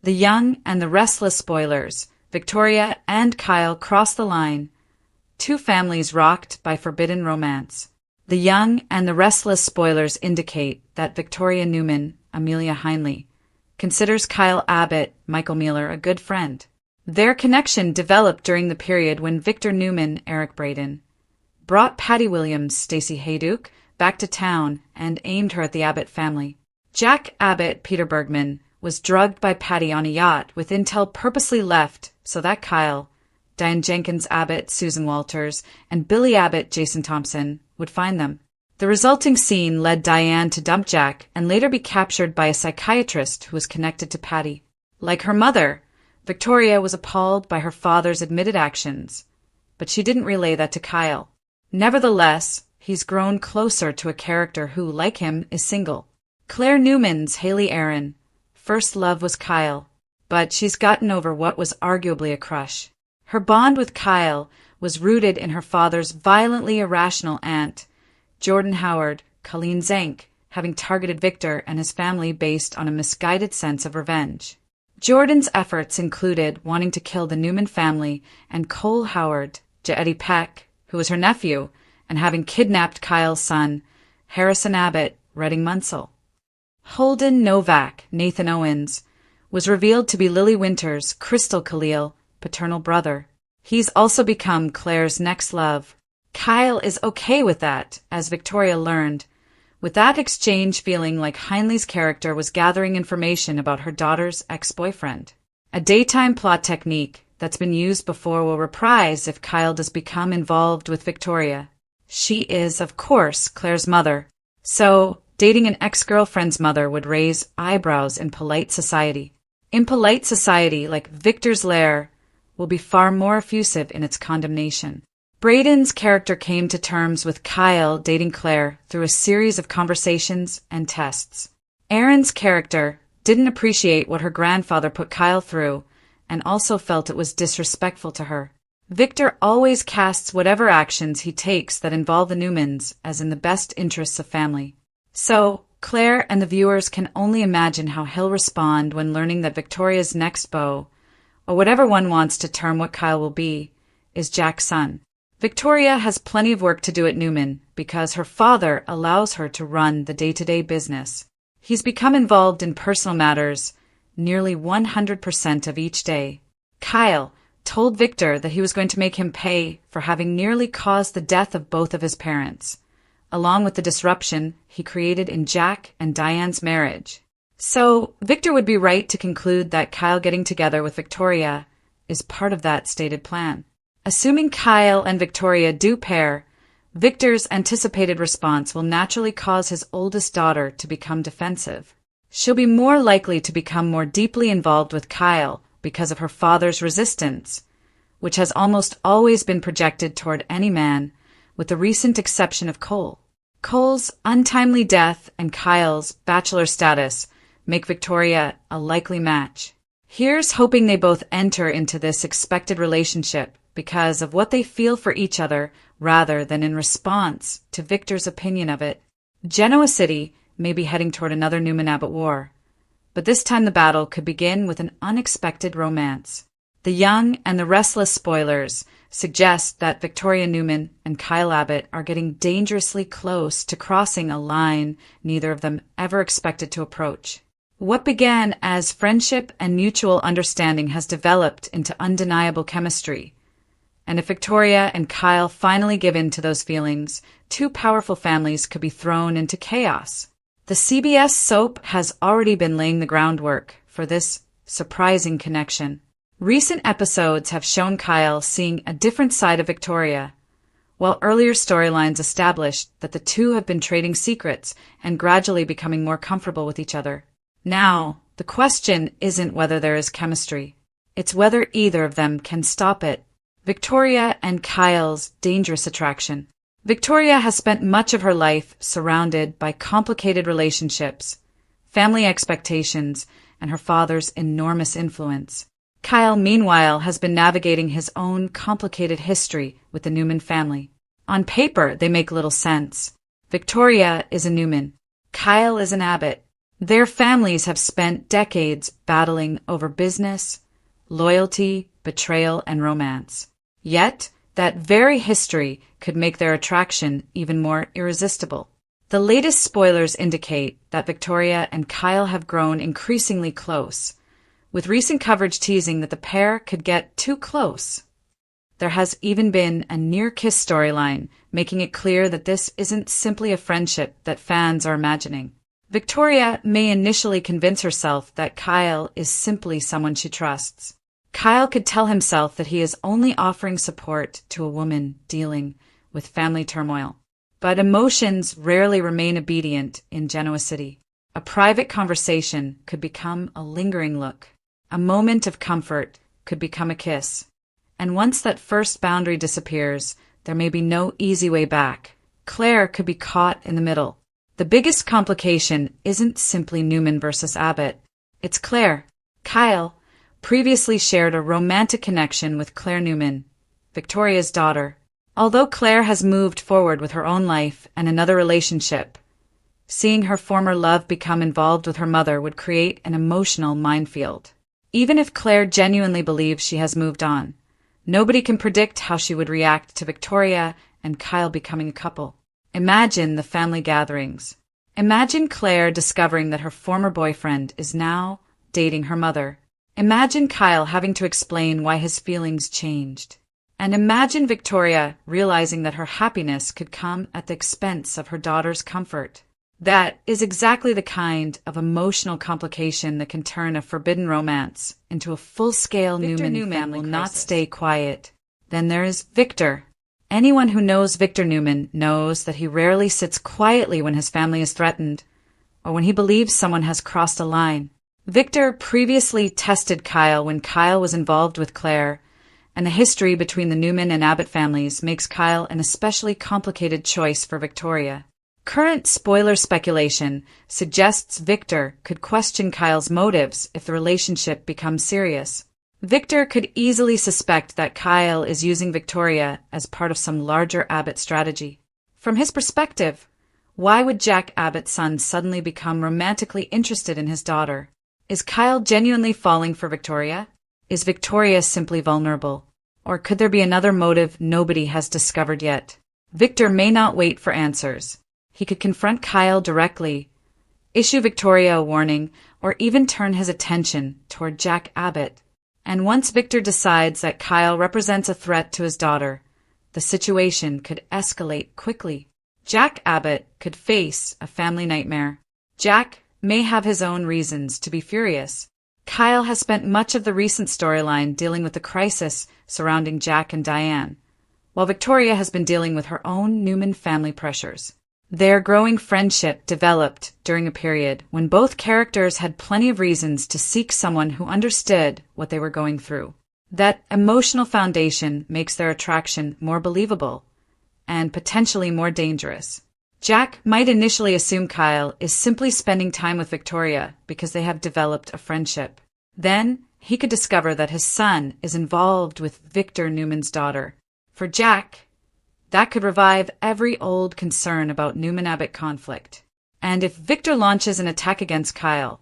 The Young and the Restless spoilers. Victoria and Kyle cross the line. Two families rocked by forbidden romance. The Young and the Restless spoilers indicate that Victoria Newman, Amelia Heinley, considers Kyle Abbott, Michael Mueller, a good friend. Their connection developed during the period when Victor Newman, Eric Braeden, brought Patty Williams, Stacey Hayduke, back to town and aimed her at the Abbott family. Jack Abbott, Peter Bergman, was drugged by Patty on a yacht with intel purposely left so that Kyle, Diane Jenkins Abbott, Susan Walters, and Billy Abbott, Jason Thompson, would find them. The resulting scene led Diane to dump Jack and later be captured by a psychiatrist who was connected to Patty. Like her mother, Victoria was appalled by her father's admitted actions, but she didn't relay that to Kyle. Nevertheless, he's grown closer to a character who, like him, is single. Claire Newman's Haley Aaron. First love was Kyle, but she's gotten over what was arguably a crush. Her bond with Kyle was rooted in her father's violently irrational aunt, Jordan Howard, Colleen Zank, having targeted Victor and his family based on a misguided sense of revenge. Jordan's efforts included wanting to kill the Newman family and Cole Howard, Eddie Peck, who was her nephew, and having kidnapped Kyle's son, Harrison Abbott, Redding Munsell. Holden Novak, Nathan Owens, was revealed to be Lily Winter's, Crystal Khalil, paternal brother. He's also become Claire's next love. Kyle is okay with that, as Victoria learned, with that exchange feeling like Heinley's character was gathering information about her daughter's ex-boyfriend. A daytime plot technique that's been used before will reprise if Kyle does become involved with Victoria. She is, of course, Claire's mother, so dating an ex-girlfriend's mother would raise eyebrows in polite society. Impolite society, like Victor's lair, will be far more effusive in its condemnation. Braden's character came to terms with Kyle dating Claire through a series of conversations and tests. Erin's character didn't appreciate what her grandfather put Kyle through and also felt it was disrespectful to her. Victor always casts whatever actions he takes that involve the Newmans as in the best interests of family. So, Claire and the viewers can only imagine how he'll respond when learning that Victoria's next beau, or whatever one wants to term what Kyle will be, is Jack's son. Victoria has plenty of work to do at Newman because her father allows her to run the day-to-day business. He's become involved in personal matters nearly 100% of each day. Kyle told Victor that he was going to make him pay for having nearly caused the death of both of his parents, along with the disruption he created in Jack and Diane's marriage. So, Victor would be right to conclude that Kyle getting together with Victoria is part of that stated plan. Assuming Kyle and Victoria do pair, Victor's anticipated response will naturally cause his oldest daughter to become defensive. She'll be more likely to become more deeply involved with Kyle because of her father's resistance, which has almost always been projected toward any man, with the recent exception of Cole. Cole's untimely death and Kyle's bachelor status make Victoria a likely match. Here's hoping they both enter into this expected relationship because of what they feel for each other rather than in response to Victor's opinion of it. Genoa City may be heading toward another Newman-Abbott war, but this time the battle could begin with an unexpected romance. The Young and the Restless spoilers suggest that Victoria Newman and Kyle Abbott are getting dangerously close to crossing a line neither of them ever expected to approach. What began as friendship and mutual understanding has developed into undeniable chemistry. And if Victoria and Kyle finally give in to those feelings, two powerful families could be thrown into chaos. The CBS soap has already been laying the groundwork for this surprising connection. Recent episodes have shown Kyle seeing a different side of Victoria, while earlier storylines established that the two have been trading secrets and gradually becoming more comfortable with each other. Now, the question isn't whether there is chemistry. It's whether either of them can stop it. Victoria and Kyle's dangerous attraction. Victoria has spent much of her life surrounded by complicated relationships, family expectations, and her father's enormous influence. Kyle, meanwhile, has been navigating his own complicated history with the Newman family. On paper, they make little sense. Victoria is a Newman. Kyle is an Abbott. Their families have spent decades battling over business, loyalty, betrayal, and romance. Yet, that very history could make their attraction even more irresistible. The latest spoilers indicate that Victoria and Kyle have grown increasingly close, with recent coverage teasing that the pair could get too close. There has even been a near-kiss storyline, making it clear that this isn't simply a friendship that fans are imagining. Victoria may initially convince herself that Kyle is simply someone she trusts. Kyle could tell himself that he is only offering support to a woman dealing with family turmoil. But emotions rarely remain obedient in Genoa City. A private conversation could become a lingering look. A moment of comfort could become a kiss. And once that first boundary disappears, there may be no easy way back. Claire could be caught in the middle. The biggest complication isn't simply Newman versus Abbott. It's Claire. Kyle previously shared a romantic connection with Claire Newman, Victoria's daughter. Although Claire has moved forward with her own life and another relationship, seeing her former love become involved with her mother would create an emotional minefield. Even if Claire genuinely believes she has moved on, nobody can predict how she would react to Victoria and Kyle becoming a couple. Imagine the family gatherings. Imagine Claire discovering that her former boyfriend is now dating her mother. Imagine Kyle having to explain why his feelings changed. And imagine Victoria realizing that her happiness could come at the expense of her daughter's comfort. That is exactly the kind of emotional complication that can turn a forbidden romance into a full-scale Newman family will not stay quiet. Then there is Victor. Anyone who knows Victor Newman knows that he rarely sits quietly when his family is threatened, or when he believes someone has crossed a line. Victor previously tested Kyle when Kyle was involved with Claire, and the history between the Newman and Abbott families makes Kyle an especially complicated choice for Victoria. Current spoiler speculation suggests Victor could question Kyle's motives if the relationship becomes serious. Victor could easily suspect that Kyle is using Victoria as part of some larger Abbott strategy. From his perspective, why would Jack Abbott's son suddenly become romantically interested in his daughter? Is Kyle genuinely falling for Victoria? Is Victoria simply vulnerable? Or could there be another motive nobody has discovered yet? Victor may not wait for answers. He could confront Kyle directly, issue Victoria a warning, or even turn his attention toward Jack Abbott. And once Victor decides that Kyle represents a threat to his daughter, the situation could escalate quickly. Jack Abbott could face a family nightmare. Jack may have his own reasons to be furious. Kyle has spent much of the recent storyline dealing with the crisis surrounding Jack and Diane, while Victoria has been dealing with her own Newman family pressures. Their growing friendship developed during a period when both characters had plenty of reasons to seek someone who understood what they were going through. That emotional foundation makes their attraction more believable and potentially more dangerous. Jack might initially assume Kyle is simply spending time with Victoria because they have developed a friendship. Then he could discover that his son is involved with Victor Newman's daughter. For Jack, that could revive every old concern about Newman-Abbott conflict. And if Victor launches an attack against Kyle,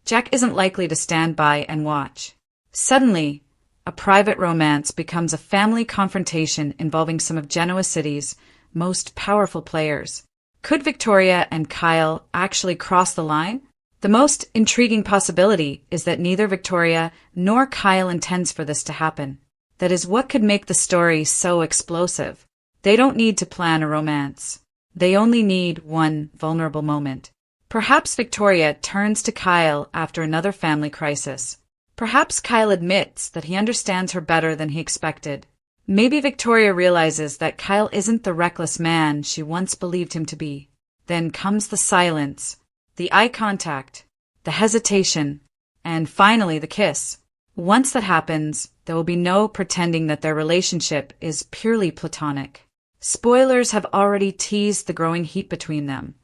Jack isn't likely to stand by and watch. Suddenly, a private romance becomes a family confrontation involving some of Genoa City's most powerful players. Could Victoria and Kyle actually cross the line? The most intriguing possibility is that neither Victoria nor Kyle intends for this to happen. That is what could make the story so explosive. They don't need to plan a romance. They only need one vulnerable moment. Perhaps Victoria turns to Kyle after another family crisis. Perhaps Kyle admits that he understands her better than he expected. Maybe Victoria realizes that Kyle isn't the reckless man she once believed him to be. Then comes the silence, the eye contact, the hesitation, and finally the kiss. Once that happens, there will be no pretending that their relationship is purely platonic. Spoilers have already teased the growing heat between them,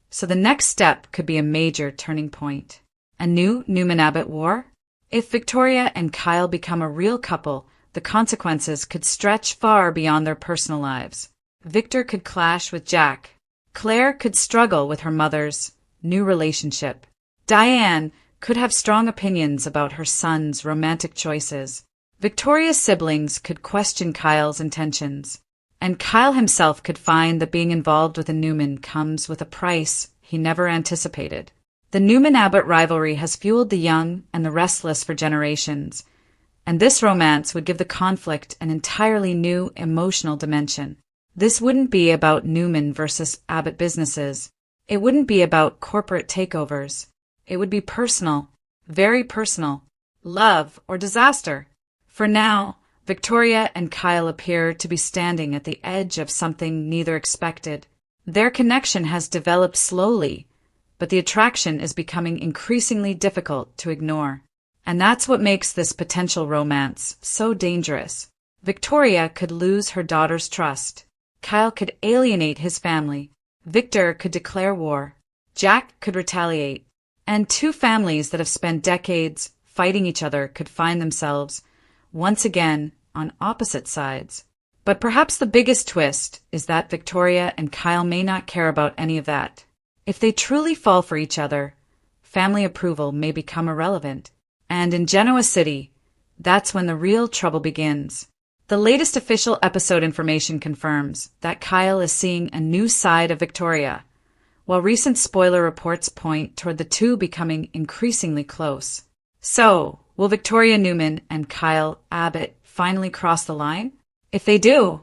so the next step could be a major turning point. A new Newman-Abbott war? If Victoria and Kyle become a real couple, the consequences could stretch far beyond their personal lives. Victor could clash with Jack. Claire could struggle with her mother's new relationship. Diane could have strong opinions about her son's romantic choices. Victoria's siblings could question Kyle's intentions. And Kyle himself could find that being involved with a Newman comes with a price he never anticipated. The Newman-Abbott rivalry has fueled the young and the restless for generations, and this romance would give the conflict an entirely new emotional dimension. This wouldn't be about Newman versus Abbott businesses. It wouldn't be about corporate takeovers. It would be personal, very personal, love or disaster. For now, Victoria and Kyle appear to be standing at the edge of something neither expected. Their connection has developed slowly, but the attraction is becoming increasingly difficult to ignore. And that's what makes this potential romance so dangerous. Victoria could lose her daughter's trust. Kyle could alienate his family. Victor could declare war. Jack could retaliate. And two families that have spent decades fighting each other could find themselves, once again, on opposite sides. But perhaps the biggest twist is that Victoria and Kyle may not care about any of that. If they truly fall for each other, family approval may become irrelevant. And in Genoa City, that's when the real trouble begins. The latest official episode information confirms that Kyle is seeing a new side of Victoria, while recent spoiler reports point toward the two becoming increasingly close. So, will Victoria Newman and Kyle Abbott finally cross the line? If they do,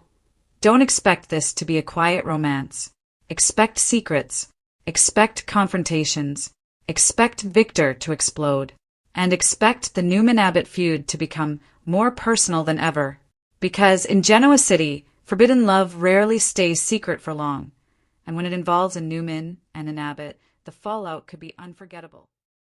don't expect this to be a quiet romance. Expect secrets. Expect confrontations. Expect Victor to explode. And expect the Newman-Abbott feud to become more personal than ever. Because in Genoa City, forbidden love rarely stays secret for long. And when it involves a Newman and an Abbott, the fallout could be unforgettable.